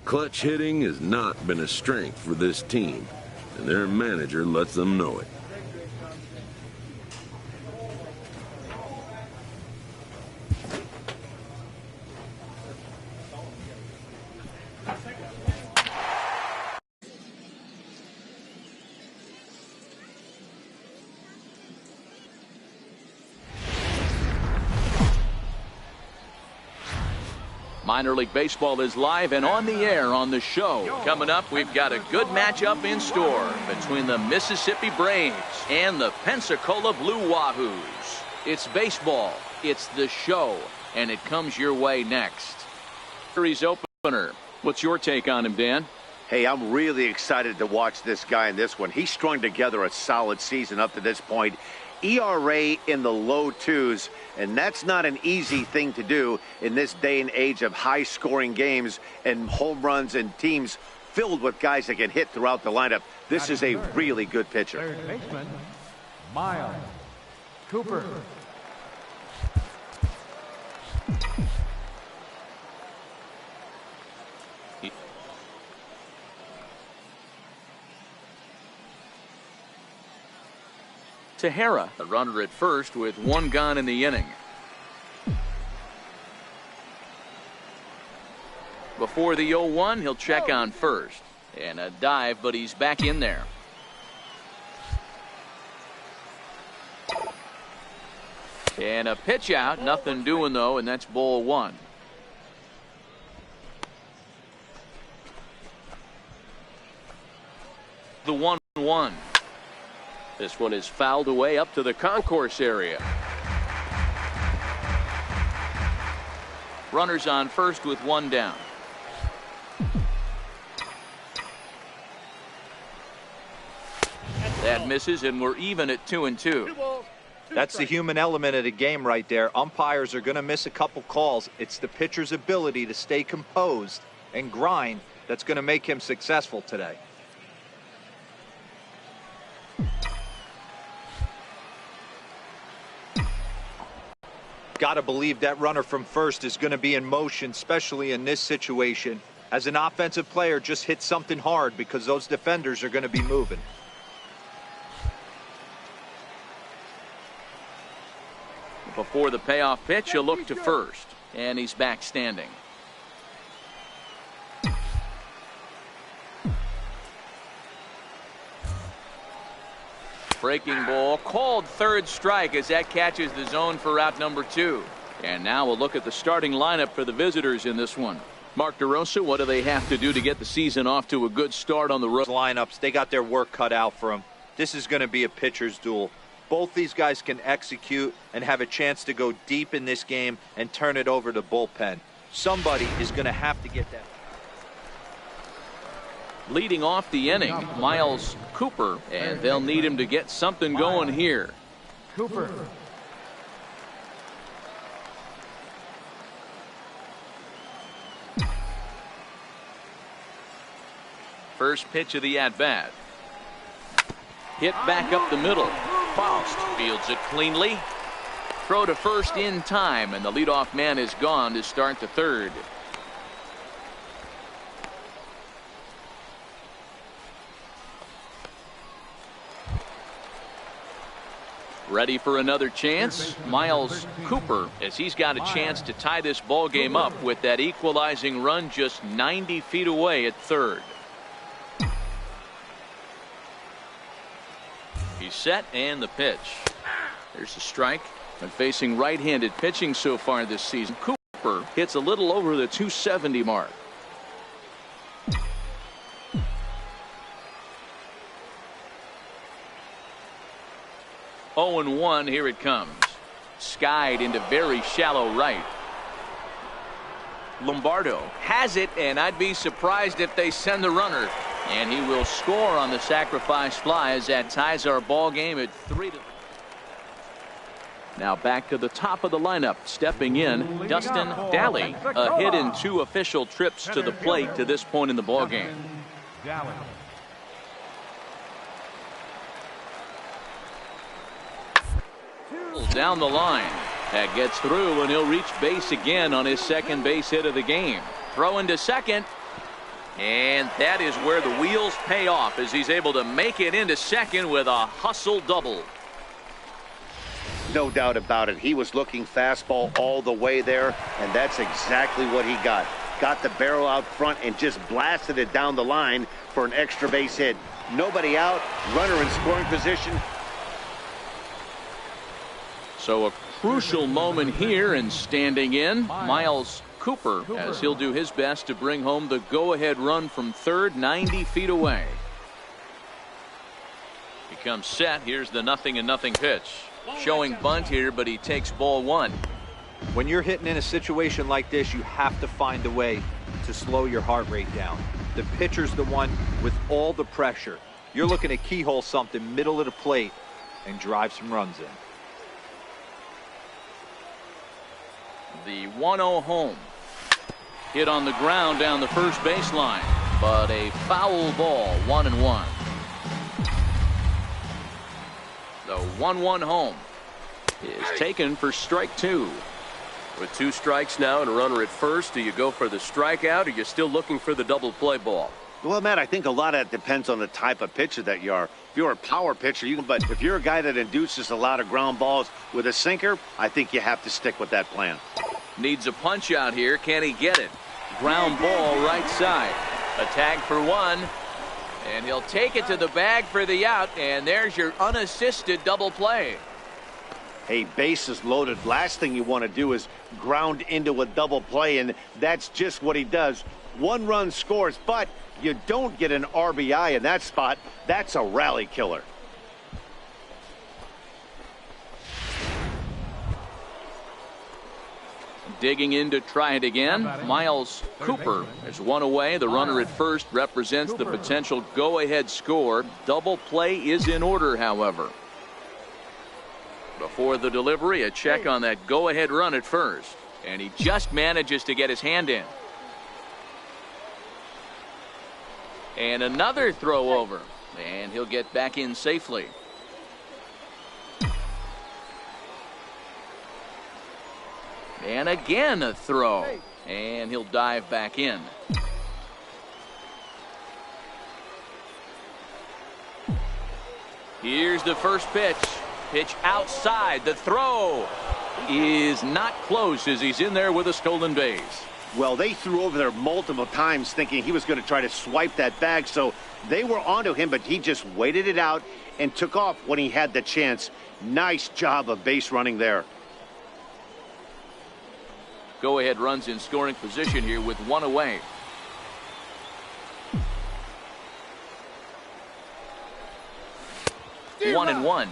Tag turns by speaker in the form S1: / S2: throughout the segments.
S1: Clutch hitting has not been a strength for this team, and their manager lets them know it.
S2: Minor League Baseball is live and on the air on the show. Coming up, we've got a good matchup in store between the Mississippi Braves and the Pensacola Blue Wahoos. It's baseball, it's the show, and it comes your way next. Series opener. What's your take on him, Dan?
S3: Hey, I'm really excited to watch this guy in this one. He's strung together a solid season up to this point. ERA in the low twos, and that's not an easy thing to do in this day and age of high-scoring games and home runs and teams filled with guys that can hit throughout the lineup. This is a really good pitcher.
S4: Third baseman, Miles Cooper.
S2: Tahara, the runner at first with one gone in the inning. Before the 0-1, he'll check on first. And a dive, but he's back in there. And a pitch out, nothing doing though, and that's ball one. The 1-1. This one is fouled away up to the concourse area. Runners on first with one down. That misses, and we're even at 2-2.
S5: That's the human element of the game right there. Umpires are going to miss a couple calls. It's the pitcher's ability to stay composed and grind that's going to make him successful today. Got to believe that runner from first is going to be in motion, especially in this situation. As an offensive player, just hit something hard because those defenders are going to be moving.
S2: Before the payoff pitch, he'll look to first, and he's back standing. Breaking ball called third strike as that catches the zone for out number 2. And now we'll look at the starting lineup for the visitors in this one. Mark DeRosa, what do they have to do to get the season off to a good start on the road?
S5: Lineups, they got their work cut out for them. This is going to be a pitcher's duel. Both these guys can execute and have a chance to go deep in this game and turn it over to bullpen. Somebody is going to have to get that.
S2: Leading off the inning, Miles Cooper, and they'll need him to get something going here.
S4: Cooper.
S2: First pitch of the at-bat. Hit back up the middle. Faust fields it cleanly. Throw to first in time, and the leadoff man is gone to start the third. Ready for another chance? Miles Cooper, as he's got a chance to tie this ball game up with that equalizing run just 90 feet away at third. He's set, and the pitch. There's a strike. And facing right-handed pitching so far this season, Cooper hits a little over the 270 mark. Oh and 1, here it comes. Skied into very shallow right. Lombardo has it, and I'd be surprised if they send the runner. And he will score on the sacrifice fly as that ties our ball game at 3-2. Now back to the top of the lineup. Stepping in, Dustin Daly. A hit in 2 official trips to the plate to this point in the ball game. Down the line. That gets through, and he'll reach base again on his second base hit of the game. Throw into second. And that is where the wheels pay off as he's able to make it into second with a hustle double.
S3: No doubt about it. He was looking fastball all the way there, and that's exactly what he got. Got the barrel out front and just blasted it down the line for an extra base hit. Nobody out, runner in scoring position.
S2: So a crucial moment here, and standing in, Miles Cooper, as he'll do his best to bring home the go-ahead run from third, 90 feet away. He comes set. Here's the 0-0 pitch. Showing bunt here, but he takes ball one.
S5: When you're hitting in a situation like this, you have to find a way to slow your heart rate down. The pitcher's the one with all the pressure. You're looking to keyhole something middle of the plate and drive some runs in.
S2: The 1-0 home. Hit on the ground down the first baseline, but a foul ball, 1-1. The 1-1 home is taken for strike two.
S6: With 2 strikes now and a runner at first, do you go for the strikeout or you're still looking for the double play ball?
S3: Well, Matt, I think a lot of that depends on the type of pitcher that you are. If you're a power pitcher, you can, but if you're a guy that induces a lot of ground balls with a sinker, I think you have to stick with that plan.
S2: Needs a punch out here. Can he get it? Ground ball right side. A tag for one. And he'll take it to the bag for the out. And there's your unassisted double play.
S3: Hey, bases loaded. Last thing you want to do is ground into a double play, and that's just what he does. 1 run scores, but you don't get an RBI in that spot. That's a rally killer.
S2: Digging in to try it again. Miles Cooper is one away. The runner at first represents the potential go-ahead score. Double play is in order, however. Before the delivery, a check on that go-ahead run at first. And he just manages to get his hand in. And another throw over. And he'll get back in safely. And again a throw. And he'll dive back in. Here's the first pitch. Pitch outside. The throw is not close as he's in there with a stolen base.
S3: Well, they threw over there multiple times thinking he was going to try to swipe that bag, so they were onto him, but he just waited it out and took off when he had the chance. Nice job of base running there.
S2: Go-ahead runs in scoring position here with 1 away.
S4: Zero.
S2: 1-1.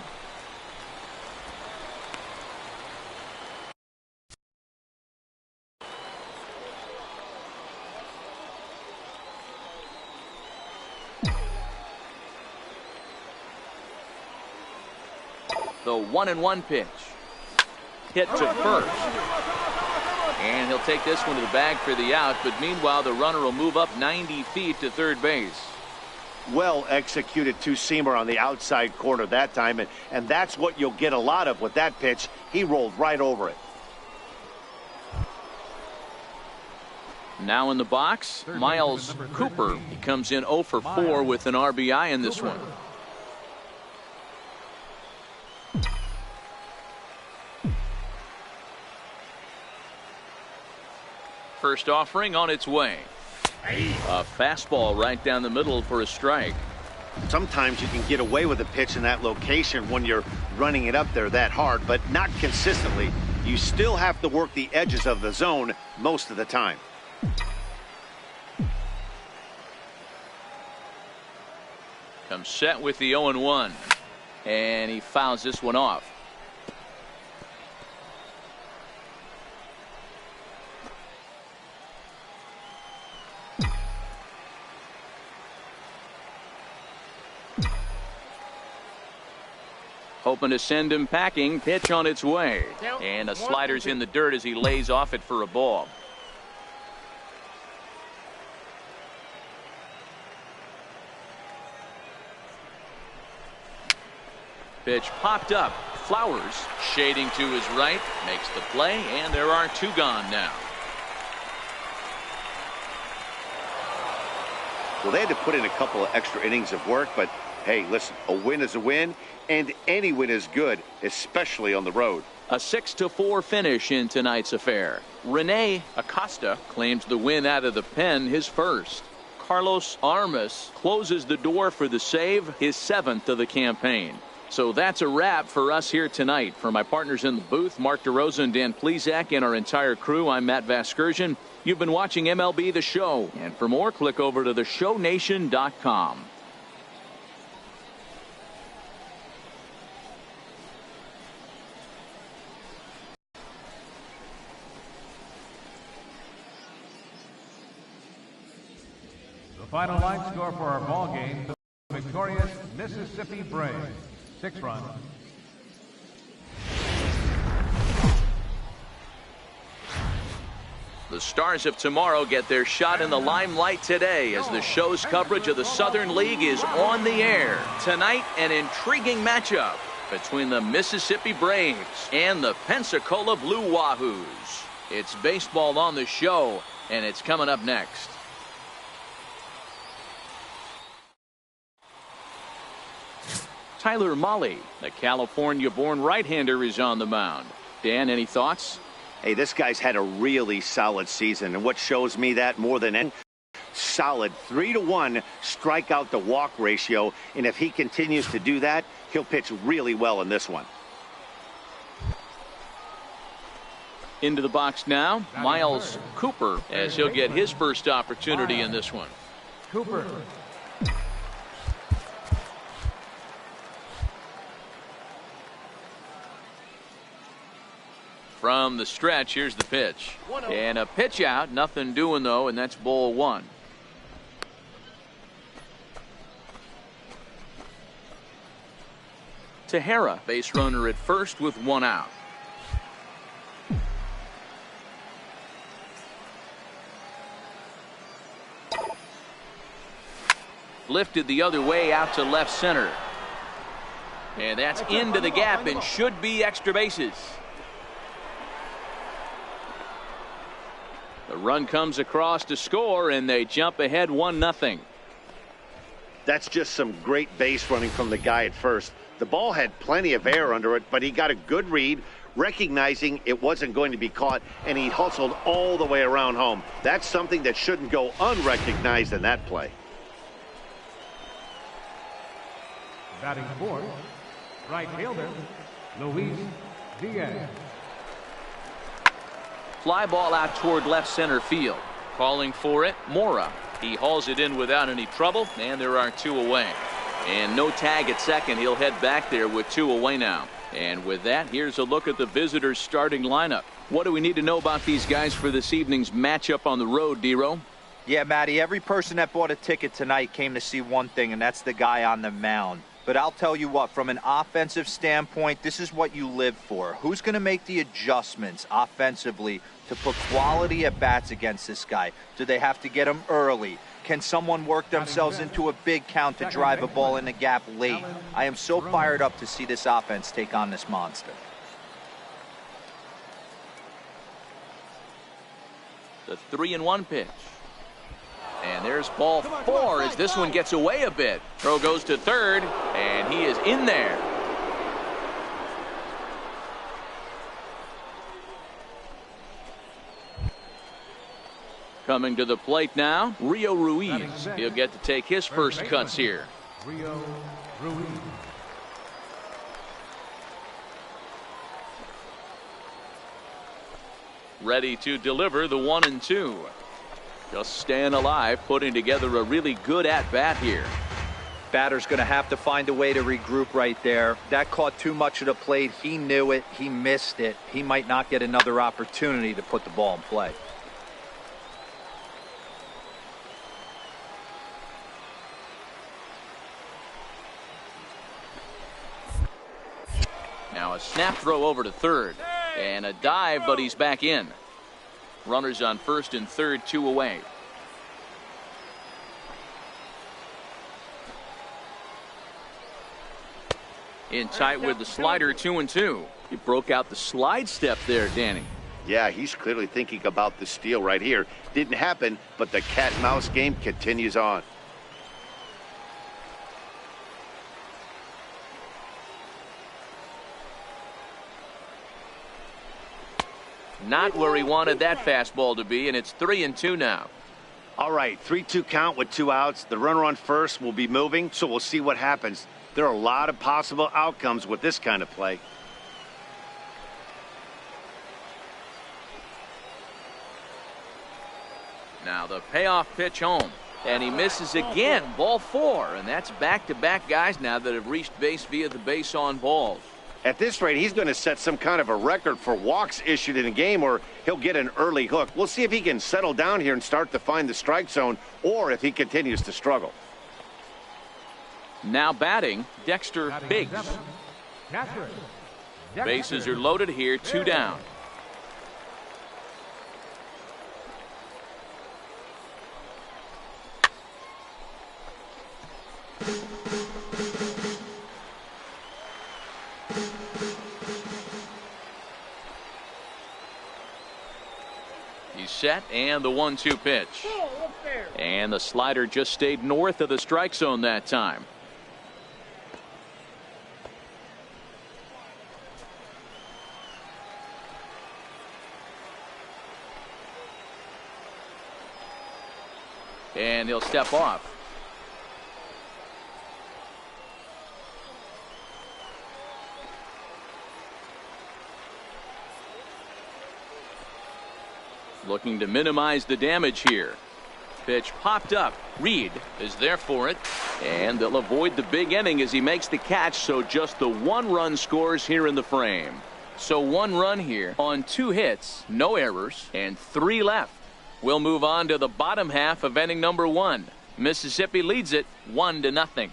S2: The 1-1 pitch. Hit to first. And he'll take this one to the bag for the out, but meanwhile the runner will move up 90 feet to third base.
S3: Well executed two-seamer on the outside corner that time, and that's what you'll get a lot of with that pitch. He rolled right over it.
S2: Now in the box, Miles Cooper. He comes in 0 for 4 with an RBI in this one. First offering on its way. A fastball right down the middle for a strike.
S3: Sometimes you can get away with a pitch in that location when you're running it up there that hard, but not consistently. You still have to work the edges of the zone most of the time.
S2: Comes set with the 0-1. And he fouls this one off. Hoping to send him packing. Pitch on its way. And a slider's in the dirt as he lays off it for a ball. Pitch popped up. Flowers shading to his right. Makes the play, and there are 2 gone now.
S3: Well, they had to put in a couple of extra innings of work, but hey, listen, a win is a win, and any win is good, especially on the road.
S2: A 6-4 finish in tonight's affair. Rene Acosta claims the win out of the pen, his first. Carlos Armas closes the door for the save, his 7th of the campaign. So that's a wrap for us here tonight. For my partners in the booth, Mark DeRosa and Dan Plezak, and our entire crew, I'm Matt Vasgersian. You've been watching MLB The Show. And for more, click over to theshownation.com.
S4: The final line score for our ball game, the victorious Mississippi Braves. 6 runs.
S2: The Stars of tomorrow get their shot in the limelight today as the show's coverage of the Southern League is on the air. Tonight, an intriguing matchup between the Mississippi Braves and the Pensacola Blue Wahoos. It's baseball on the show, and it's coming up next. Tyler Mahle, the California-born right-hander, is on the mound. Dan, any thoughts?
S3: Hey, this guy's had a really solid season, and what shows me that more than any, solid 3-to-1 strikeout to walk ratio, and if he continues to do that, he'll pitch really well in this one.
S2: Into the box now, Miles Cooper, as he'll get his first opportunity in this one.
S4: Cooper.
S2: From the stretch, here's the pitch. And a pitch out, nothing doing though, and that's ball 1. Tejera, base runner at first with 1 out. Lifted the other way out to left center. And that's into the gap and should be extra bases. The run comes across to score, and they jump ahead 1-0.
S3: That's just some great base running from the guy at first. The ball had plenty of air under it, but he got a good read, recognizing it wasn't going to be caught, and he hustled all the way around home. That's something that shouldn't go unrecognized in that play.
S4: Batting fourth, right fielder, Luis Diaz.
S2: Fly ball out toward left center field. Calling for it, Mora. He hauls it in without any trouble, and there are 2 away. And no tag at second. He'll head back there with 2 away now. And with that, here's a look at the visitors' starting lineup. What do we need to know about these guys for this evening's matchup on the road, D-Row?
S5: Yeah, Matty, every person that bought a ticket tonight came to see one thing, and that's the guy on the mound. But I'll tell you what, from an offensive standpoint, this is what you live for. Who's going to make the adjustments offensively to put quality at bats against this guy? Do they have to get him early? Can someone work themselves into a big count to drive a ball in the gap late? I am so fired up to see this offense take on this monster.
S2: The 3-1 pitch. And there's ball 4 as this one gets away a bit. Throw goes to third, and he is in there. Coming to the plate now, Rio Ruiz. He'll get to take his first cuts here.
S4: Rio Ruiz.
S2: Ready to deliver the 1-2. Just staying alive, putting together a really good at-bat here.
S5: Batter's going to have to find a way to regroup right there. That caught too much of the plate. He knew it. He missed it. He might not get another opportunity to put the ball in play.
S2: Now a snap throw over to third. And a dive, but he's back in. Runners on first and third, 2 away. In tight with the slider, 2-2. He broke out the slide step there, Danny.
S3: Yeah, he's clearly thinking about the steal right here. Didn't happen, but the cat-mouse game continues on.
S2: Not where he wanted that fastball to be, and it's 3-2 now.
S3: All right, 3-2 count with 2 outs. The runner on first will be moving, so we'll see what happens. There are a lot of possible outcomes with this kind of play.
S2: Now the payoff pitch home. And he misses again. Ball 4. And that's back-to-back guys now that have reached base via the base on balls.
S3: At this rate, he's going to set some kind of a record for walks issued in a game, or he'll get an early hook. We'll see if he can settle down here and start to find the strike zone, or if he continues to struggle.
S2: Now batting, Dexter Biggs. Bases are loaded here, 2 down. He's set, and the 1-2 pitch. And the slider just stayed north of the strike zone that time. And he'll step off. Looking to minimize the damage here. Pitch popped up. Reed is there for it. And they'll avoid the big inning as he makes the catch, so just the 1 run scores here in the frame. So 1 run here on 2 hits, no errors, and 3 left. We'll move on to the bottom half of inning number 1. Mississippi leads it 1-0.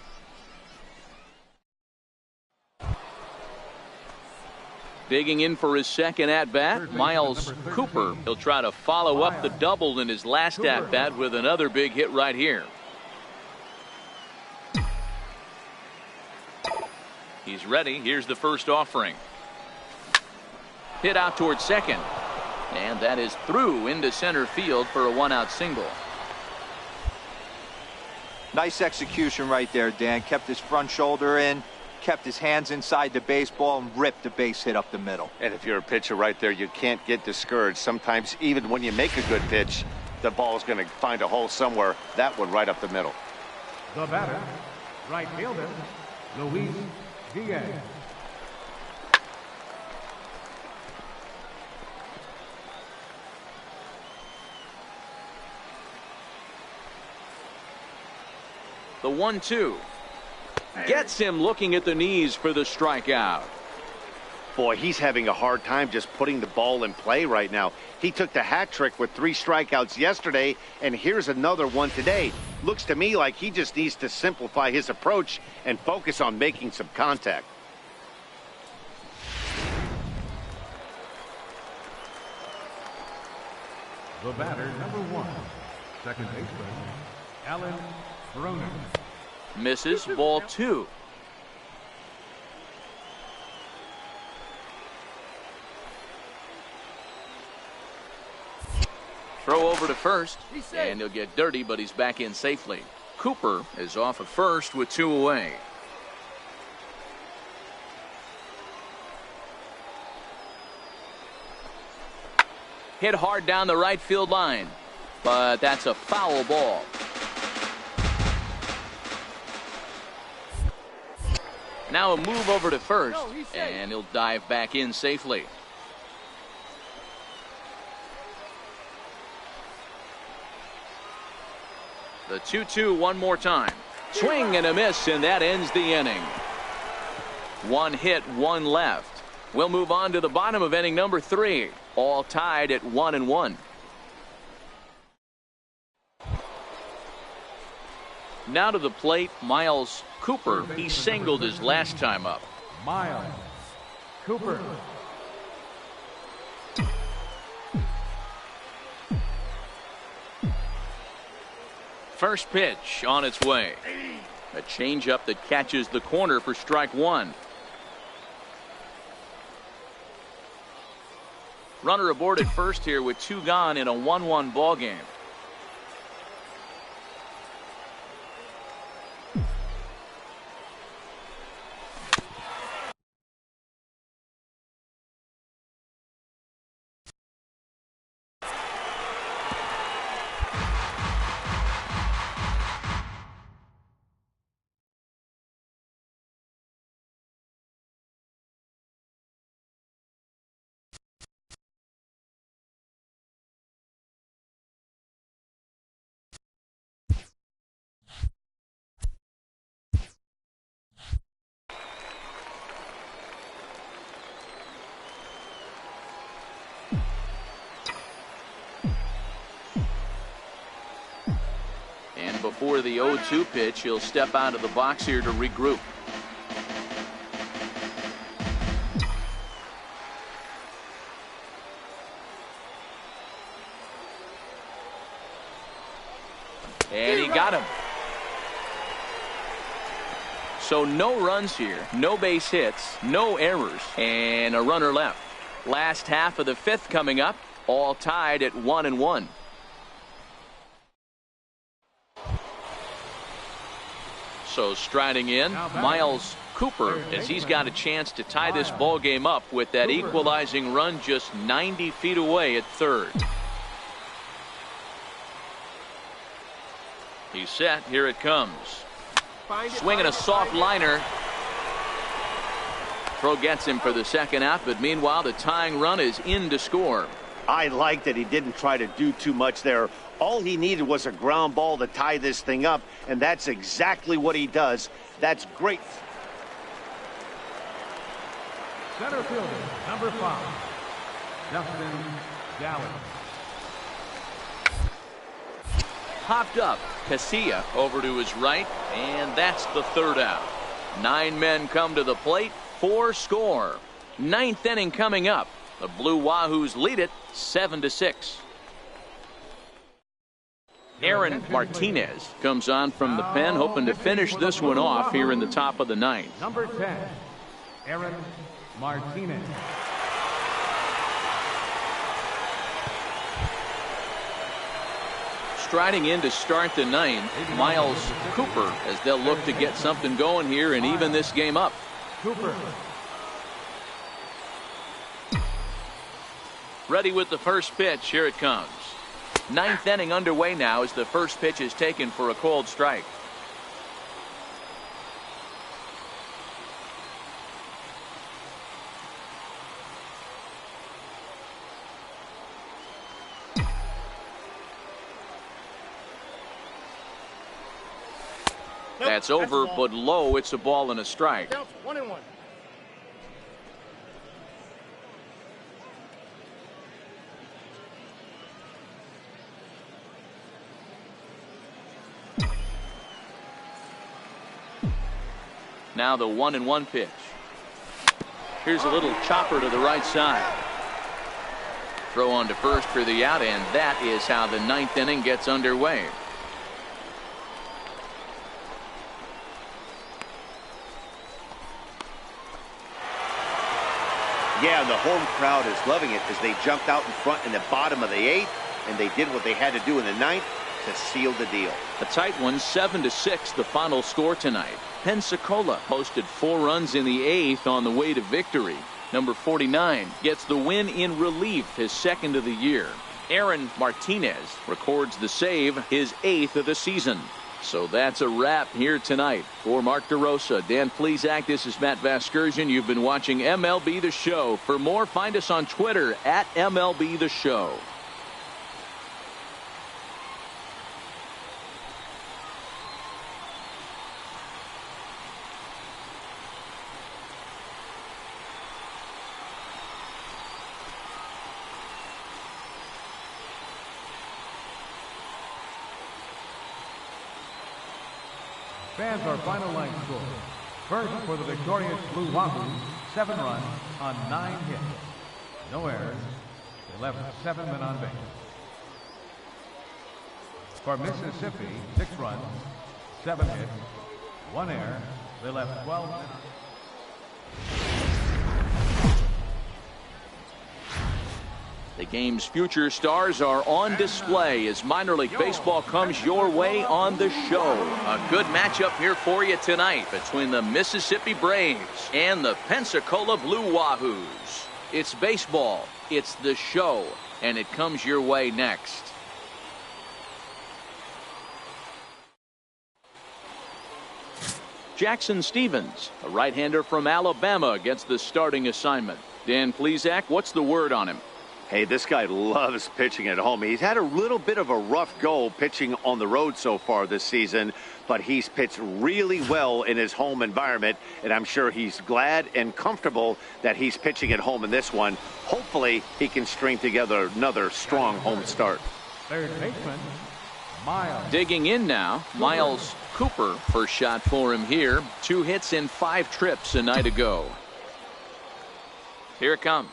S2: Digging in for his second at-bat, Miles Cooper. He'll try to follow up the double in his last at-bat with another big hit right here. He's ready. Here's the first offering. Hit out towards second. And that is through into center field for a 1-out single.
S5: Nice execution right there, Dan. Kept his front shoulder in, kept his hands inside the baseball, and ripped the base hit up the middle.
S3: And if you're a pitcher right there, you can't get discouraged. Sometimes even when you make a good pitch, the ball is going to find a hole somewhere. That one right up the middle.
S4: The batter, right fielder, Luis Diaz.
S2: The 1-2 gets him looking at the knees for the strikeout.
S3: Boy, he's having a hard time just putting the ball in play right now. He took the hat trick with 3 strikeouts yesterday, and here's another one today. Looks to me like he just needs to simplify his approach and focus on making some contact.
S4: The batter, number 1, second baseman, Alan Bruner.
S2: Misses, ball 2. Throw over to first, and he'll get dirty, but he's back in safely. Cooper is off at first with 2 away. Hit hard down the right field line, but that's a foul ball. Now a move over to first, and he'll dive back in safely. The 2-2 one more time. Swing and a miss, and that ends the inning. 1 hit, 1 left. We'll move on to the bottom of inning number 3. All tied at 1-1. Now to the plate, Miles Cooper. He singled his last time up.
S4: Miles Cooper.
S2: First pitch on its way. A changeup that catches the corner for strike 1. Runner aboard at first here with 2 gone in a 1-1 ball game. before the 0-2 pitch. He'll step out of the box here to regroup. And he got him. So no runs here, no base hits, no errors, and a runner left. Last half of the fifth coming up, all tied at 1-1. So striding in, Miles Cooper, as he's got a chance to tie this ball game up with that equalizing run just 90 feet away at third. He's set. Here it comes. Swinging a soft liner. Throw gets him for the second out, but meanwhile the tying run is in to score.
S3: I like that he didn't try to do too much there. All he needed was a ground ball to tie this thing up, and that's exactly what he does. That's great.
S4: Center fielder, number 5, Justin Gallagher.
S2: Popped up. Casilla over to his right, and that's the third out. 9 men come to the plate, 4 score. 9th inning coming up. The Blue Wahoos lead it 7-6. Aaron Martinez comes on from the pen, hoping to finish this one off here in the top of the 9th.
S4: Number 10, Aaron Martinez.
S2: Striding in to start the 9th, Miles Cooper, as they'll look to get something going here and even this game up.
S4: Cooper.
S2: Ready with the first pitch. Here it comes. 9th inning underway now as the first pitch is taken for a called strike. That's over, but low. It's a ball and a strike.
S7: 1-1.
S2: Now the 1-1 pitch. Here's a little chopper to the right side. Throw on to first for the out, and that is how the 9th inning gets underway.
S3: Yeah, the home crowd is loving it as they jumped out in front in the bottom of the 8th, and they did what they had to do in the 9th to seal the deal.
S2: A tight one, 7-6, the final score tonight. Pensacola posted 4 runs in the 8th on the way to victory. Number 49 gets the win in relief, his 2nd of the year. Aaron Martinez records the save, his 8th of the season. So that's a wrap here tonight. For Mark DeRosa, Dan Plesac, this is Matt Vasgersian. You've been watching MLB The Show. For more, find us on Twitter at MLB The Show.
S4: Fans, our final line score. First, for the victorious Blue Wahoos, 7 runs on 9 hits. No errors. They left 7 men on base. For Mississippi, 6 runs, 7 hits, 1 error. They left 12 men.
S2: The game's future stars are on display as minor league baseball comes your way on the show. A good matchup here for you tonight between the Mississippi Braves and the Pensacola Blue Wahoos. It's baseball, it's the show, and it comes your way next. Jackson Stevens, a right-hander from Alabama, gets the starting assignment. Dan Plesac, what's the word on him?
S3: Hey, this guy loves pitching at home. He's had a little bit of a rough go pitching on the road so far this season, but he's pitched really well in his home environment, and I'm sure he's glad and comfortable that he's pitching at home in this one. Hopefully, he can string together another strong home start.
S4: Third baseman, Miles.
S2: Digging in now, Miles Cooper. First shot for him here. 2 hits in 5 trips a night ago. Here it comes.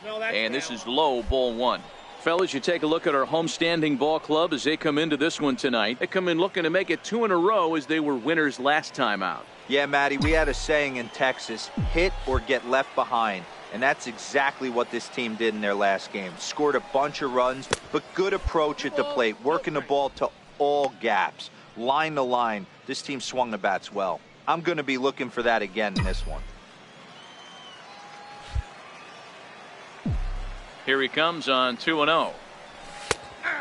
S2: And this is low, ball 1. Fellas, you take a look at our homestanding ball club as they come into this one tonight. They come in looking to make it 2 in a row as they were winners last time out.
S5: Yeah, Matty, we had a saying in Texas, hit or get left behind. And that's exactly what this team did in their last game. Scored a bunch of runs, but good approach at the plate, working the ball to all gaps. Line to line, this team swung the bats well. I'm going to be looking for that again in this one.
S2: Here he comes on 2-0.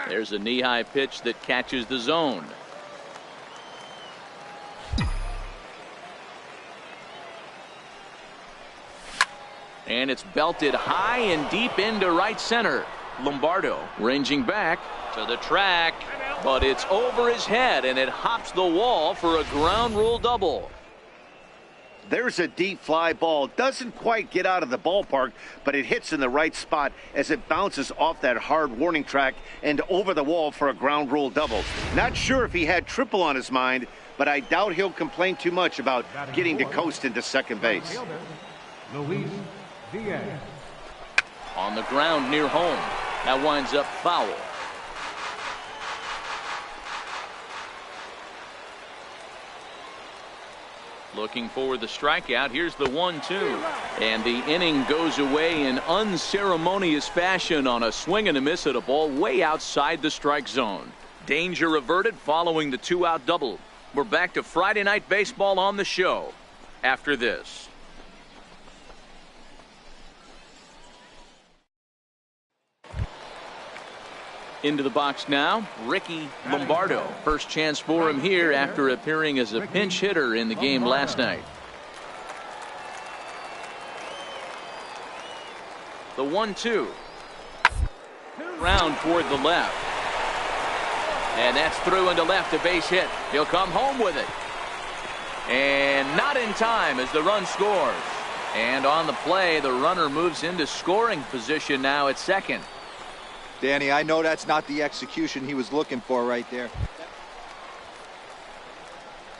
S2: There's a knee-high pitch that catches the zone. And it's belted high and deep into right center. Lombardo ranging back to the track, but it's over his head and it hops the wall for a ground rule double.
S3: There's a deep fly ball. Doesn't quite get out of the ballpark, but it hits in the right spot as it bounces off that hard warning track and over the wall for a ground rule double. Not sure if he had triple on his mind, but I doubt he'll complain too much about getting to coast into second base.
S4: Luis Diaz.
S2: On the ground near home. That winds up foul. Looking for the strikeout. Here's the 1-2. And the inning goes away in unceremonious fashion on a swing and a miss at a ball way outside the strike zone. Danger averted following the 2-out double. We're back to Friday Night Baseball on the show after this. Into the box now, Ricky Lombardo. First chance for him here after appearing as a pinch hitter in the game last night. The 1-2. Round toward the left. And that's through into left, a base hit. He'll come home with it. And not in time as the run scores. And on the play, the runner moves into scoring position now at second.
S5: Danny, I know that's not the execution he was looking for right there.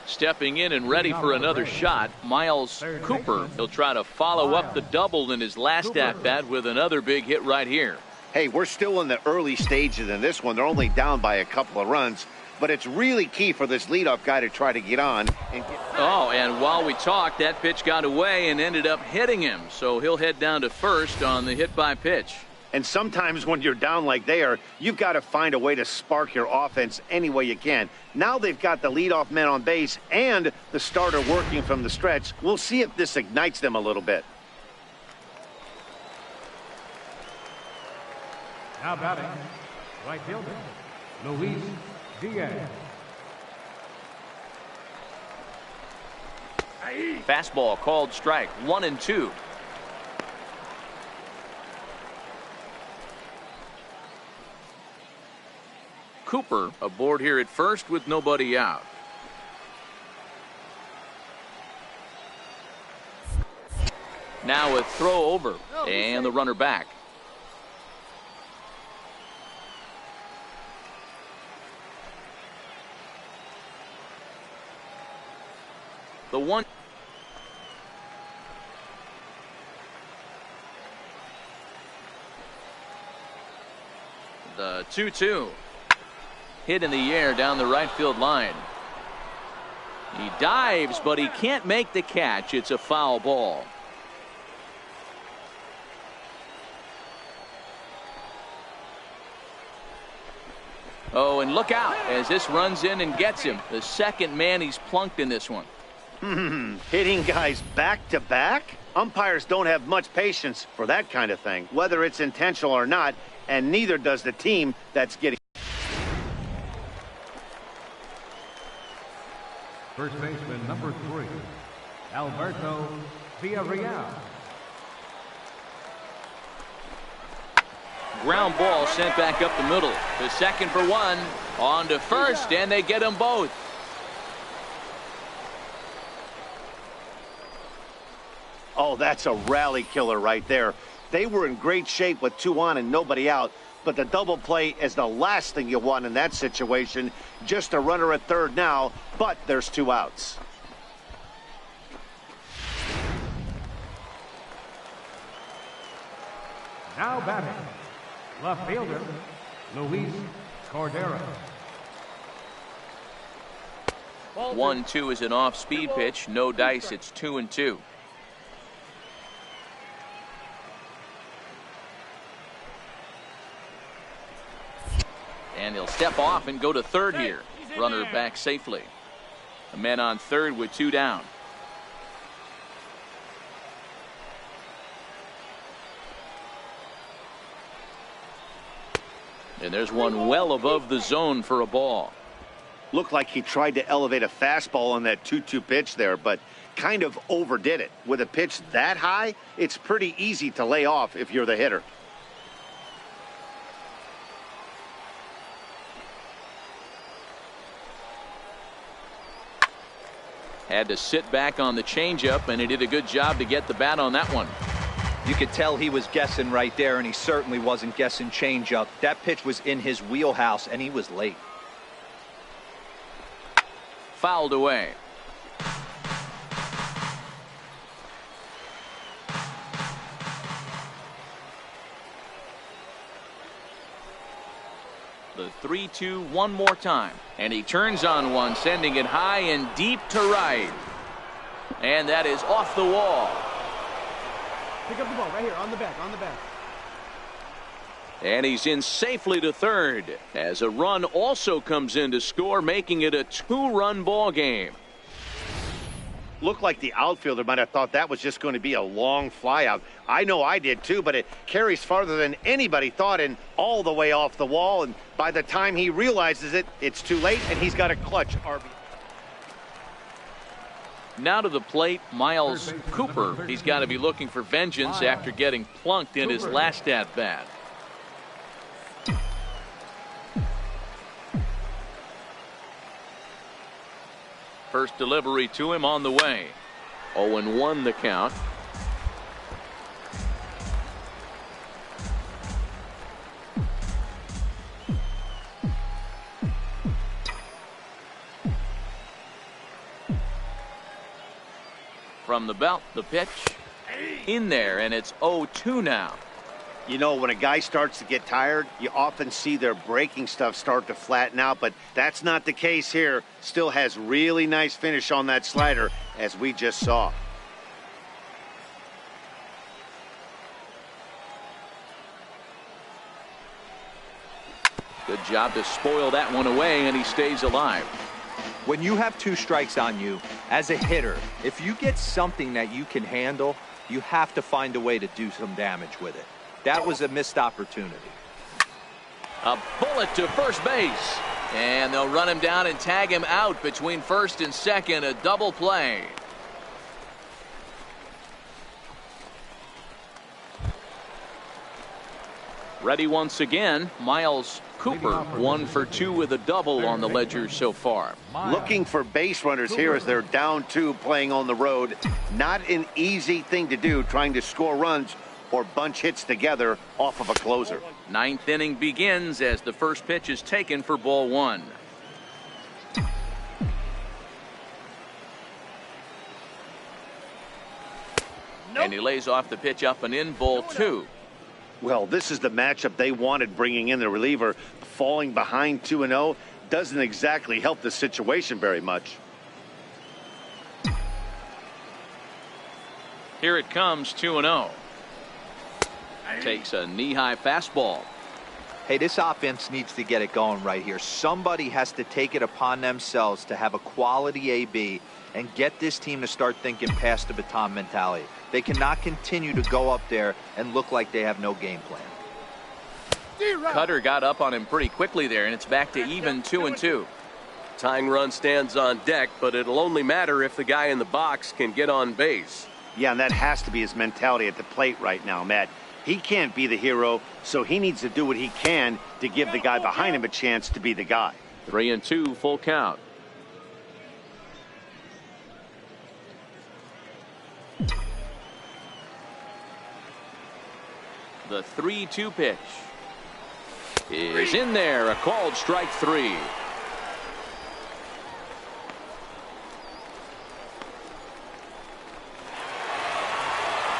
S2: Stepping in and ready for another shot, Miles Cooper. He'll try to follow up the double in his last at-bat with another big hit right here.
S3: Hey, we're still in the early stages in this one. They're only down by a couple of runs, but it's really key for this leadoff guy to try to get on.
S2: And while we talked, that pitch got away and ended up hitting him. So he'll head down to first on the hit by pitch.
S3: And sometimes when you're down like they are, you've got to find a way to spark your offense any way you can. Now they've got the leadoff man on base and the starter working from the stretch. We'll see if this ignites them a little bit.
S4: Now batting, right fielder, Luis Diaz.
S2: Fastball called strike, 1-2. Cooper aboard here at first with nobody out. Now a throw over and the runner back. The 1. The 2-2. Hit in the air down the right field line. He dives, but he can't make the catch. It's a foul ball. Oh, and look out as this runs in and gets him. The second man he's plunked in this one.
S3: Hitting guys back to back? Umpires don't have much patience for that kind of thing, whether it's intentional or not, and neither does the team that's getting.
S4: First baseman number 3, Alberto Villarreal.
S2: Ground ball sent back up the middle. To second for one. On to first, and they get them both.
S3: Oh, that's a rally killer right there. They were in great shape with 2 on and nobody out, but the double play is the last thing you want in that situation. Just a runner at third now, but there's 2 outs.
S4: Now batting, left fielder, Luis Cordero.
S2: 1-2 is an off-speed pitch. No dice. It's 2-2. And he'll step off and go to third here. Runner back safely. The men on third with 2 down. And there's one well above the zone for a ball.
S3: Looked like he tried to elevate a fastball on that 2-2 pitch there, but kind of overdid it. With a pitch that high, it's pretty easy to lay off if you're the hitter.
S2: Had to sit back on the changeup, and he did a good job to get the bat on that one.
S5: You could tell he was guessing right there, and he certainly wasn't guessing changeup. That pitch was in his wheelhouse, and he was late.
S2: Fouled away. The 3-2 one more time, and he turns on one, sending it high and deep to right, and that is off the wall.
S7: Pick up the ball right here on the back,
S2: And he's in safely to third as a run also comes in to score, making it a 2-run ball game.
S3: Looked like the outfielder might have thought that was just going to be a long fly out. I know I did too, but it carries farther than anybody thought and all the way off the wall. And by the time he realizes it, it's too late and he's got a clutch RBI.
S2: Now to the plate, Miles Cooper. He's got to be looking for vengeance after getting plunked in his last at-bat. First delivery to him on the way. 0-1 the count. From the belt, the pitch in there, and it's 0-2 now.
S3: You know, when a guy starts to get tired, you often see their breaking stuff start to flatten out, but that's not the case here. Still has really nice finish on that slider, as we just saw.
S2: Good job to spoil that one away, and he stays alive.
S5: When you have 2 strikes on you, as a hitter, if you get something that you can handle, you have to find a way to do some damage with it. That was a missed opportunity.
S2: A bullet to first base. And they'll run him down and tag him out between first and second. A double play. Ready once again. Miles Cooper, 1 for 2 with a double on the ledger so far.
S3: Looking for base runners here as they're down 2 playing on the road. Not an easy thing to do, trying to score runs or bunch hits together off of a closer.
S2: 9th inning begins as the first pitch is taken for ball 1. And he lays off the pitch up and in, ball 2.
S3: Well, this is the matchup they wanted, bringing in the reliever. Falling behind 2-0 doesn't exactly help the situation very much.
S2: Here it comes, 2-0. Takes a knee-high fastball.
S5: Hey, this offense needs to get it going right here. Somebody has to take it upon themselves to have a quality AB and get this team to start thinking past the baton mentality. They cannot continue to go up there and look like they have no game plan.
S2: Cutter got up on him pretty quickly there, and it's back to even 2-2.
S6: Tying run stands on deck, but it'll only matter if the guy in the box can get on base.
S3: Yeah, and that has to be his mentality at the plate right now, Matt. He can't be the hero, so he needs to do what he can to give the guy behind him a chance to be the guy.
S2: 3-2, full count. The 3-2 pitch is in there. A called strike 3.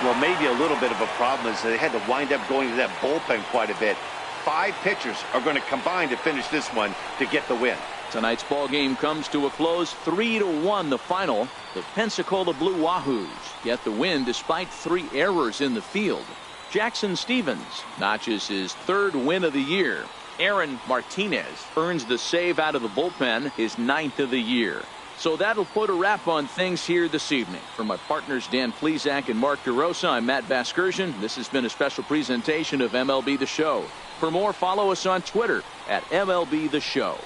S3: Well, maybe a little bit of a problem is they had to wind up going to that bullpen quite a bit. 5 pitchers are going to combine to finish this one to get the win.
S2: Tonight's ball game comes to a close. 3-1 the final. The Pensacola Blue Wahoos get the win despite 3 errors in the field. Jackson Stevens notches his 3rd win of the year. Aaron Martinez earns the save out of the bullpen, his 9th of the year. So that'll put a wrap on things here this evening. For my partners Dan Plesac and Mark DeRosa, I'm Matt Vasgersian. This has been a special presentation of MLB The Show. For more, follow us on Twitter at MLB The Show.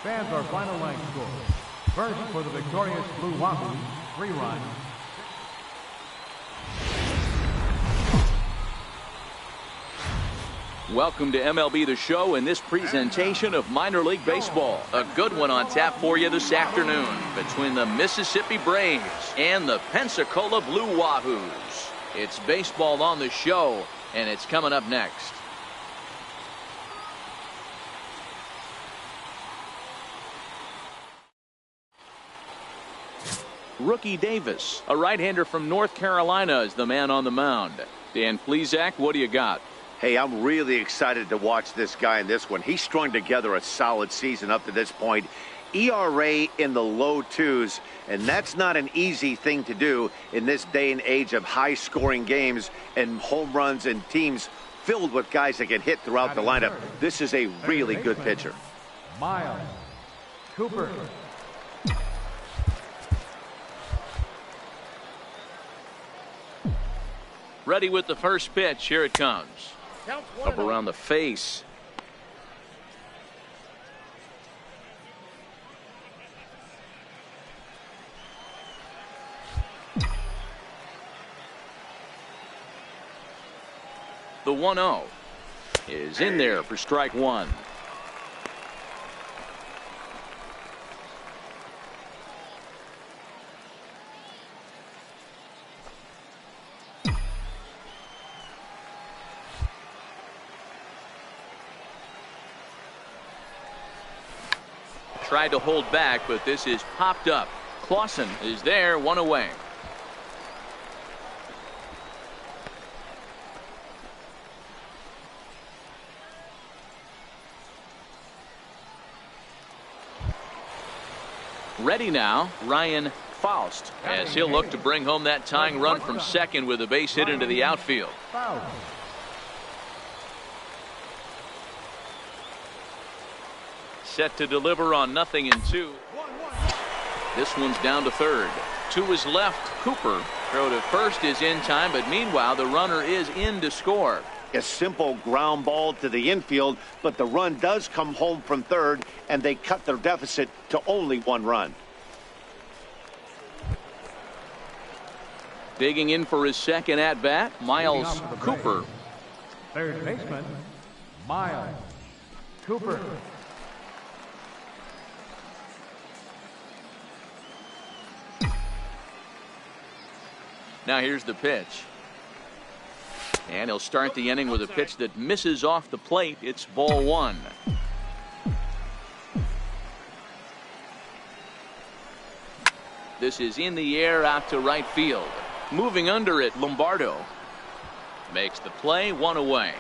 S4: Fans, our final line score. First, for the victorious Blue Wahoos, 3 runs.
S2: Welcome to MLB The Show and this presentation of minor league baseball. A good one on tap for you this afternoon between the Mississippi Braves and the Pensacola Blue Wahoos. It's baseball on the show, and it's coming up next. Rookie Davis, a right-hander from North Carolina, is the man on the mound. Dan Plesac, what do you got?
S3: Hey, I'm really excited to watch this guy in this one. He strung together a solid season up to this point. ERA in the low 2s, and that's not an easy thing to do in this day and age of high-scoring games and home runs and teams filled with guys that can hit throughout the lineup. This is a really good pitcher.
S4: Miles Cooper.
S2: Ready with the first pitch. Here it comes. Up around the face. The 1-0 is in there for strike 1. Tried to hold back, but this is popped up. Clausen is there, 1 away. Ready now, Ryan Faust, as he'll look to bring home that tying run from second with a base hit into the outfield. Set to deliver on 0-2. This one's down to third. To his left, Cooper. Throw to first is in time, but meanwhile the runner is in to score.
S3: A simple ground ball to the infield, but the run does come home from third, and they cut their deficit to only 1 run.
S2: Digging in for his second at-bat, Miles Cooper.
S4: Third baseman, Miles Cooper.
S2: Now here's the pitch. And he'll start the inning with a pitch that misses off the plate. It's ball 1. This is in the air out to right field. Moving under it, Lombardo makes the play, 1 away.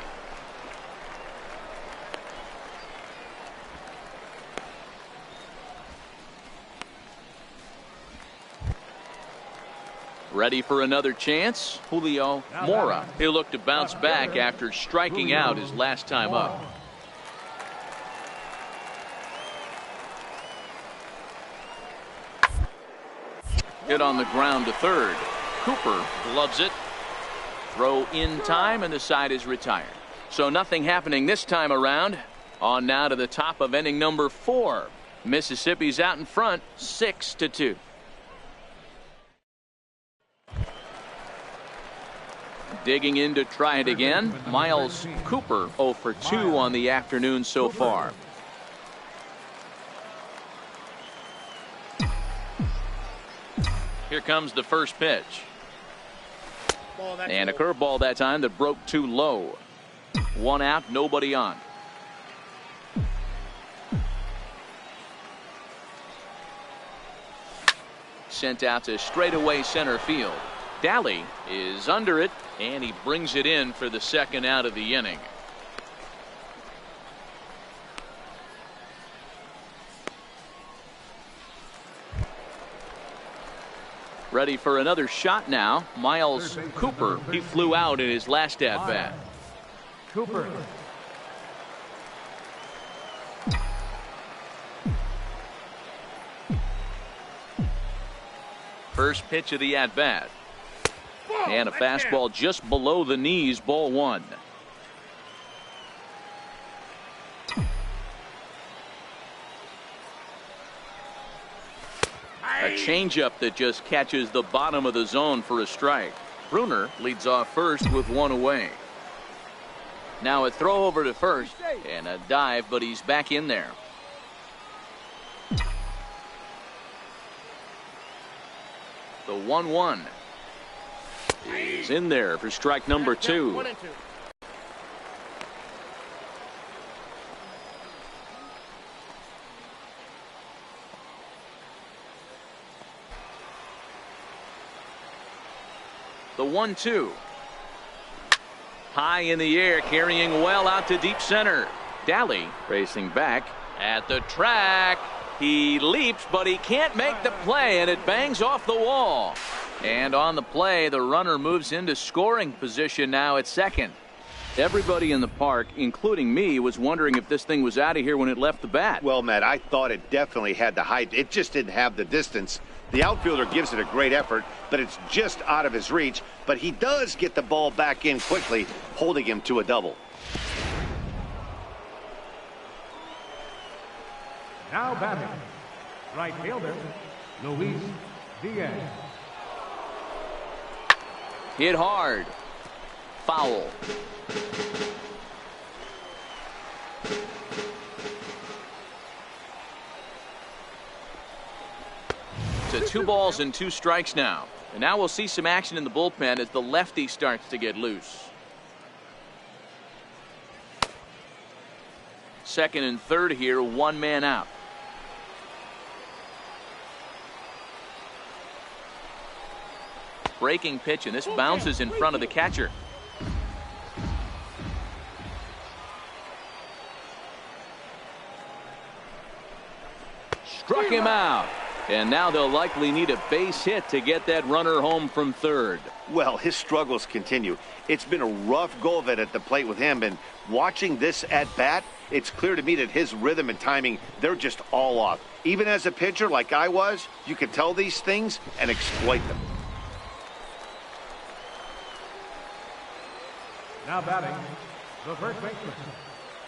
S2: Ready for another chance? Julio Mora. He'll look to bounce back after striking out his last time up. Hit on the ground to third. Cooper gloves it. Throw in time, and the side is retired. So nothing happening this time around. On now to the top of inning number 4. Mississippi's out in front, 6-2. Digging in to try it again, Miles Cooper 0 for 2 on the afternoon so far. Here comes the first pitch. And a curveball that time that broke too low. 1 out, nobody on. Sent out to straightaway center field. Daly is under it, and he brings it in for the second out of the inning. Ready for another shot now. Miles Cooper. He flew out in his last at bat.
S4: Cooper.
S2: First pitch of the at bat. And a fastball just below the knees, ball 1. A changeup that just catches the bottom of the zone for a strike. Bruner leads off first with 1 away. Now a throw over to first and a dive, but he's back in there. The 1-1 is in there for strike number 2. The 1-2. High in the air, carrying well out to deep center. Daly racing back at the track. He leaps, but he can't make the play, and it bangs off the wall. And on the play, the runner moves into scoring position now at second. Everybody in the park, including me, was wondering if this thing was out of here when it left the bat.
S3: Well, Matt, I thought it definitely had the height. It just didn't have the distance. The outfielder gives it a great effort, but it's just out of his reach. But he does get the ball back in quickly, holding him to a double.
S4: Now batting, right fielder, Luis Diaz.
S2: Hit hard. Foul. To 2 balls and 2 strikes now. And now we'll see some action in the bullpen as the lefty starts to get loose. Second and third here, 1 man out. Breaking pitch, and this bounces in front of the catcher. Struck him out. And now they'll likely need a base hit to get that runner home from third.
S3: Well, his struggles continue. It's been a rough go of it at the plate with him, and watching this at bat, it's clear to me that his rhythm and timing, they're just all off. Even as a pitcher like I was, you can tell these things and exploit them.
S4: Now batting, the first baseman,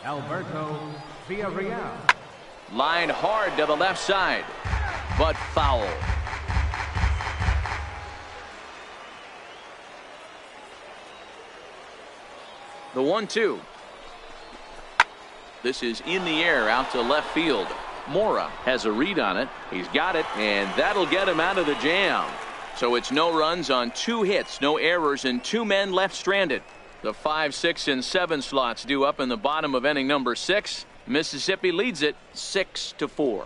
S4: Alberto Villarreal.
S2: Line hard to the left side, but foul. The 1-2. This is in the air out to left field. Mora has a read on it. He's got it, and that'll get him out of the jam. So it's no runs on 2 hits, no errors, and 2 men left stranded. The 5, 6, and 7 slots due up in the bottom of inning number 6. Mississippi leads it 6-4.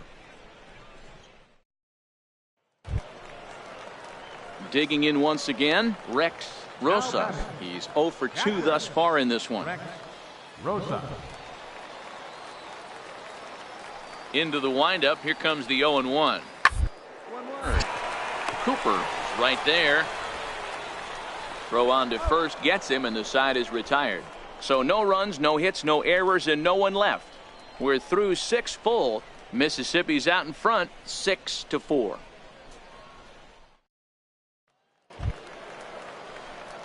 S2: Digging in once again, Rex Rosa. He's 0 for 2 thus far in this one.
S4: Rex Rosa.
S2: Into the windup. Here comes the 0-1. Cooper is right there. Throw on to first gets him, and the side is retired. So no runs, no hits, no errors, and no one left. We're through 6 full. Mississippi's out in front 6-4.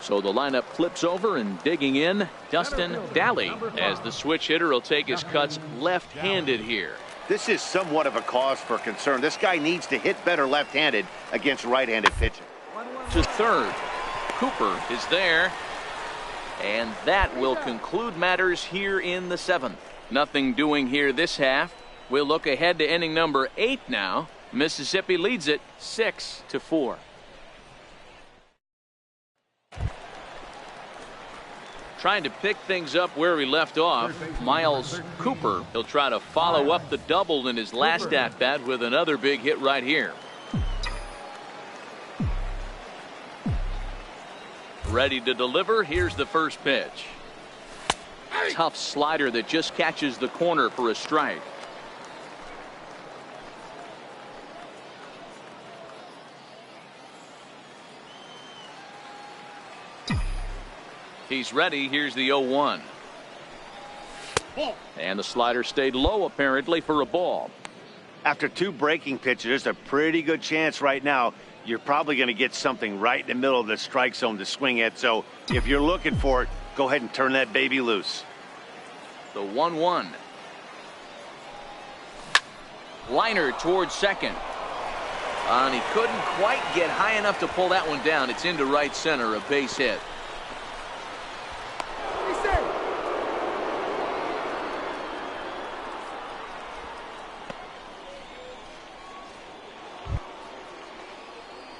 S2: So the lineup flips over, and digging in, Dustin Daly, as the switch hitter will take his cuts left-handed here.
S3: This is somewhat of a cause for concern. This guy needs to hit better left-handed against right-handed pitching.
S2: To third. Cooper is there. And that will conclude matters here in the 7th. Nothing doing here this half. We'll look ahead to inning number 8 now. Mississippi leads it 6-4. Trying to pick things up where he left off, Miles Cooper. He'll try to follow up the double in his last at-bat with another big hit right here. Ready to deliver. Here's the first pitch. Tough slider that just catches the corner for a strike. He's ready. Here's the 0-1. And the slider stayed low apparently for a ball.
S3: After 2 breaking pitches, there's a pretty good chance right now you're probably going to get something right in the middle of the strike zone to swing at. So if you're looking for it, go ahead and turn that baby loose.
S2: The 1-1. Liner towards second. And he couldn't quite get high enough to pull that one down. It's into right center, a base hit.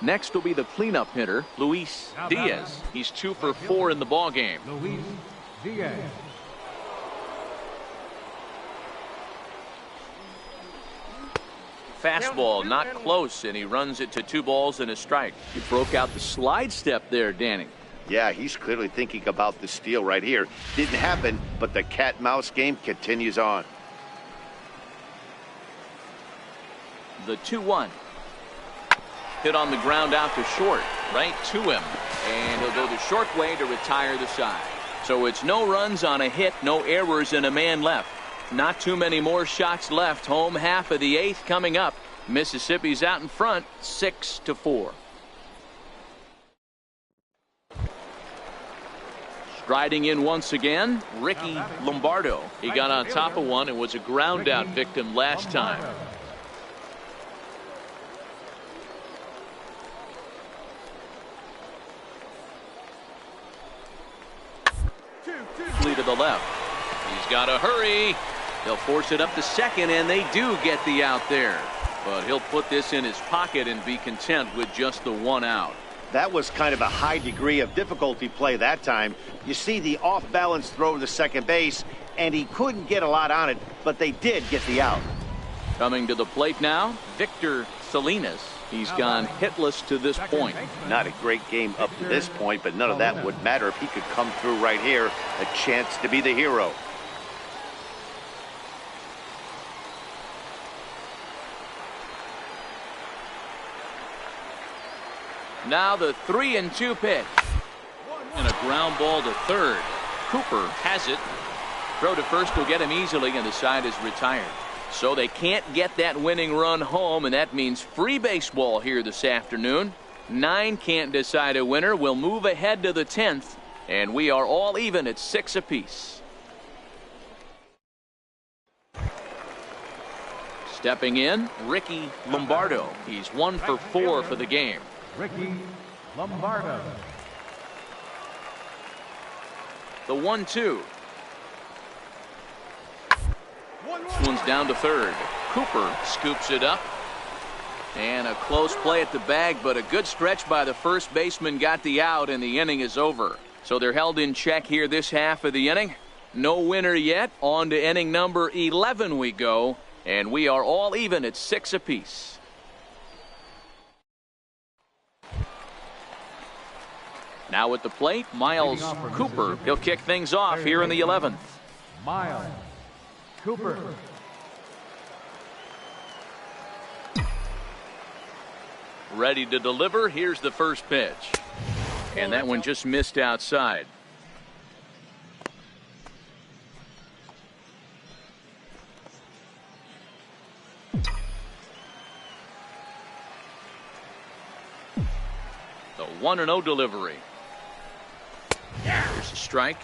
S2: Next will be the cleanup hitter, Luis Diaz. He's 2 for 4 in the ballgame.
S4: Luis Diaz.
S2: Fastball not close, and he runs it to 2 balls and a strike. He broke out the slide step there, Danny.
S3: Yeah, he's clearly thinking about the steal right here. Didn't happen, but the cat-mouse game continues on.
S2: The 2-1. Hit on the ground out to short, right to him. And he'll go the short way to retire the side. So it's no runs on a hit, no errors, and a man left. Not too many more shots left. Home half of the 8th coming up. Mississippi's out in front, 6-4. Striding in once again, Ricky Lombardo. He got on top of one and was a ground out victim last time. To the left. He's got to hurry. They'll force it up to second, and they do get the out there. But he'll put this in his pocket and be content with just the 1 out.
S3: That was kind of a high degree of difficulty play that time. You see the off-balance throw to second base, and he couldn't get a lot on it, but they did get the out.
S2: Coming to the plate now, Victor Salinas. He's gone hitless to this point.
S3: Not a great game up to this point, but none of that would matter if he could come through right here. A chance to be the hero.
S2: Now the 3-2 pitch. And a ground ball to third. Cooper has it. Throw to first will get him easily, and the side is retired. So they can't get that winning run home, and that means free baseball here this afternoon. 9 can't decide a winner. We'll move ahead to the 10th, and we are all even at 6 apiece. Stepping in, Ricky Lombardo. He's 1 for 4 for the game.
S4: Ricky Lombardo.
S2: The 1-2. This one's down to third. Cooper scoops it up. And a close play at the bag, but a good stretch by the first baseman got the out, and the inning is over. So they're held in check here this half of the inning. No winner yet. On to inning number 11 we go, and we are all even at 6 apiece. Now at the plate, Miles Cooper. He'll kick things off here in the 11th.
S4: Miles Cooper.
S2: Ready to deliver. Here's the first pitch. And that one just missed outside. The 1-0 delivery. Here's a strike.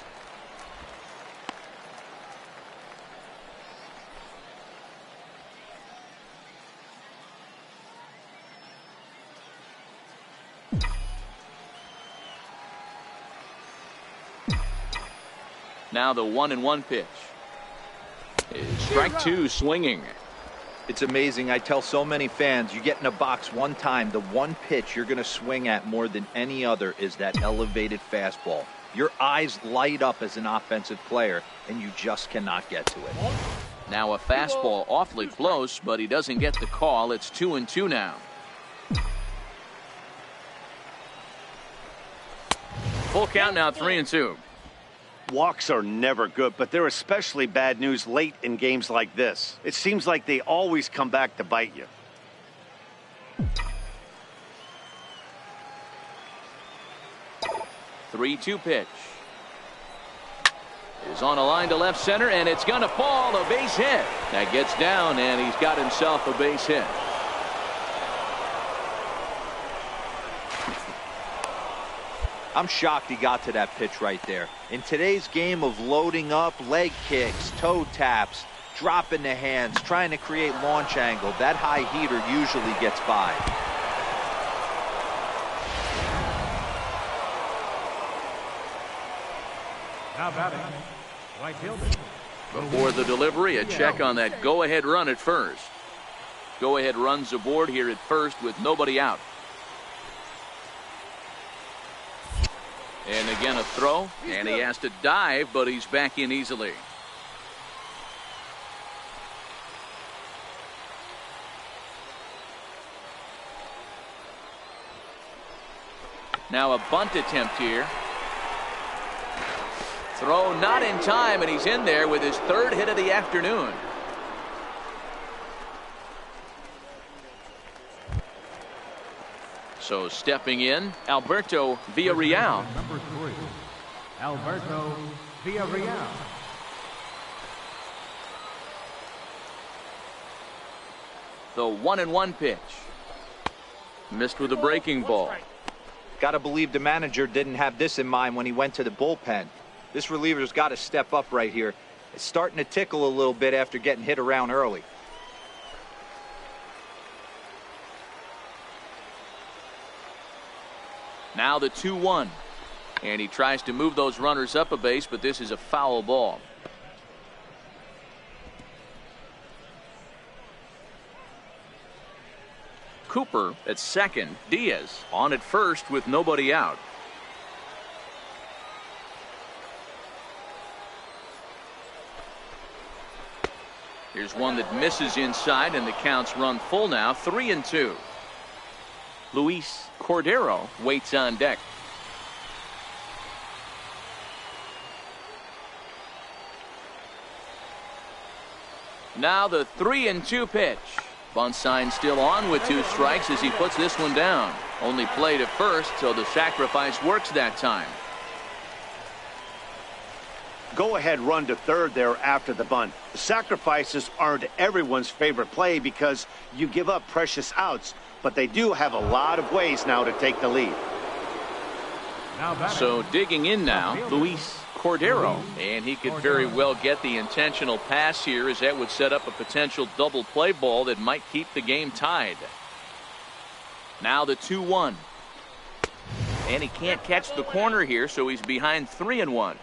S2: Now the 1-1 pitch. Strike 2 swinging.
S5: It's amazing. I tell so many fans, you get in a box one time, the one pitch you're going to swing at more than any other is that elevated fastball. Your eyes light up as an offensive player, and you just cannot get to it.
S2: Now a fastball awfully close, but he doesn't get the call. It's 2-2 now. Full count now, 3-2.
S3: Walks are never good, but they're especially bad news late in games like this. It seems like they always come back to bite you.
S2: Three-two pitch. Is on a line to left center, and it's going to fall. A base hit. That gets down, and he's got himself a base hit.
S5: I'm shocked he got to that pitch right there. In today's game of loading up, leg kicks, toe taps, dropping the hands, trying to create launch angle, that high heater usually gets by.
S4: Now batting, right fielder.
S2: Before the delivery, a check on that go-ahead run at first. Go-ahead runs aboard here at first with nobody out. And again a throw, and he has to dive, but he's back in easily. Now a bunt attempt here. Throw not in time, and he's in there with his third hit of the afternoon. So stepping in, Alberto Villarreal.
S4: Number 3, Alberto Villarreal.
S2: The 1-1 pitch. Missed with a breaking ball.
S5: Gotta believe the manager didn't have this in mind when he went to the bullpen. This reliever's got to step up right here. It's starting to tickle a little bit after getting hit around early.
S2: Now the 2-1. And he tries to move those runners up a base, but this is a foul ball. Cooper at second. Diaz on at first with nobody out. Here's one that misses inside, and the count's run full now, 3-2. Luis Cordero waits on deck. Now the 3-2 pitch. Bunt sign still on with 2 strikes as he puts this one down. Only played at first, so the sacrifice works that time.
S3: Go-ahead run to third there after the bunt. The sacrifices aren't everyone's favorite play because you give up precious outs, but they do have a lot of ways now to take the lead.
S2: So digging in now, Luis Cordero, and he could very well get the intentional pass here, as that would set up a potential double play ball that might keep the game tied. Now the 2-1. And he can't catch the corner here, so he's behind 3-1.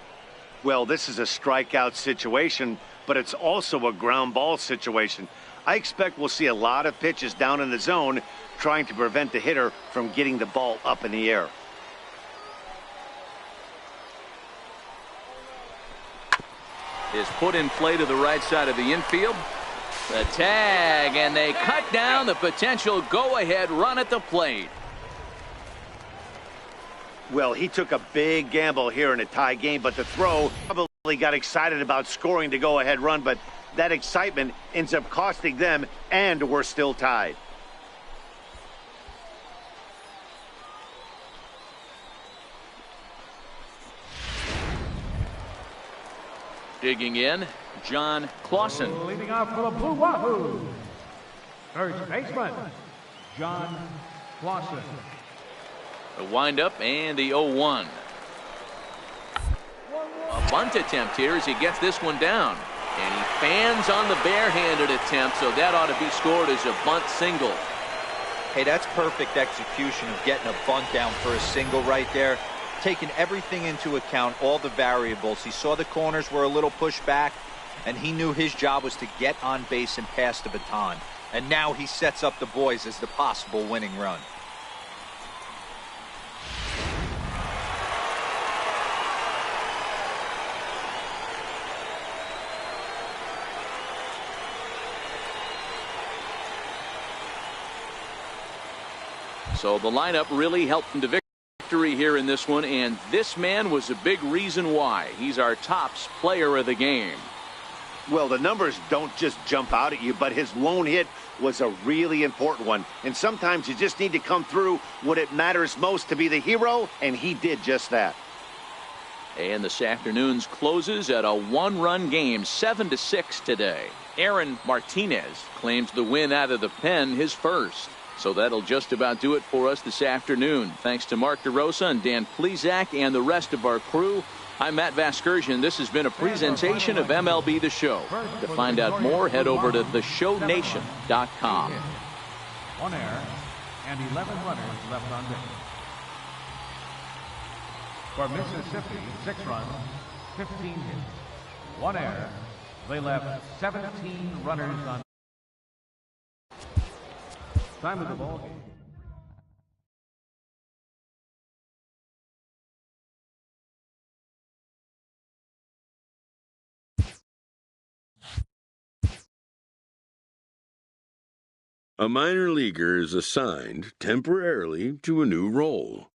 S3: Well, this is a strikeout situation, but it's also a ground ball situation. I expect we'll see a lot of pitches down in the zone trying to prevent the hitter from getting the ball up in the air.
S2: Is put in play to the right side of the infield. The tag, and they cut down the potential go-ahead run at the plate.
S3: Well, he took a big gamble here in a tie game, but the throw probably got excited about scoring the go-ahead run, but that excitement ends up costing them, and we're still tied.
S2: Digging in, John Clausen.
S4: Leading off for the Blue Wahoos, first baseman, John Clausen.
S2: The windup and the 0-1. A bunt attempt here as he gets this one down. And he fans on the barehanded attempt, so that ought to be scored as a bunt single.
S5: Hey, that's perfect execution of getting a bunt down for a single right there. Taking everything into account, all the variables. He saw the corners were a little pushed back, and he knew his job was to get on base and pass the baton. And now he sets up the boys as the possible winning run.
S2: So the lineup really helped them to victory here in this one, and this man was a big reason why. He's our tops player of the game.
S3: Well, the numbers don't just jump out at you, but his lone hit was a really important one. And sometimes you just need to come through when it matters most to be the hero, and he did just that.
S2: And this afternoon's closes at a one-run game, 7-6 today. Aaron Martinez claims the win out of the pen, his first. So that'll just about do it for us this afternoon. Thanks to Mark DeRosa and Dan Plezak and the rest of our crew. I'm Matt Vasgersian. This has been a presentation of MLB The Show. To find out more, head over to theshownation.com.
S4: 1 error and 11 runners left on base. For Mississippi, 6 runs, 15 hits, 1 error. They left 17 runners on. Time of the ball game.
S1: A minor leaguer is assigned temporarily to a new role.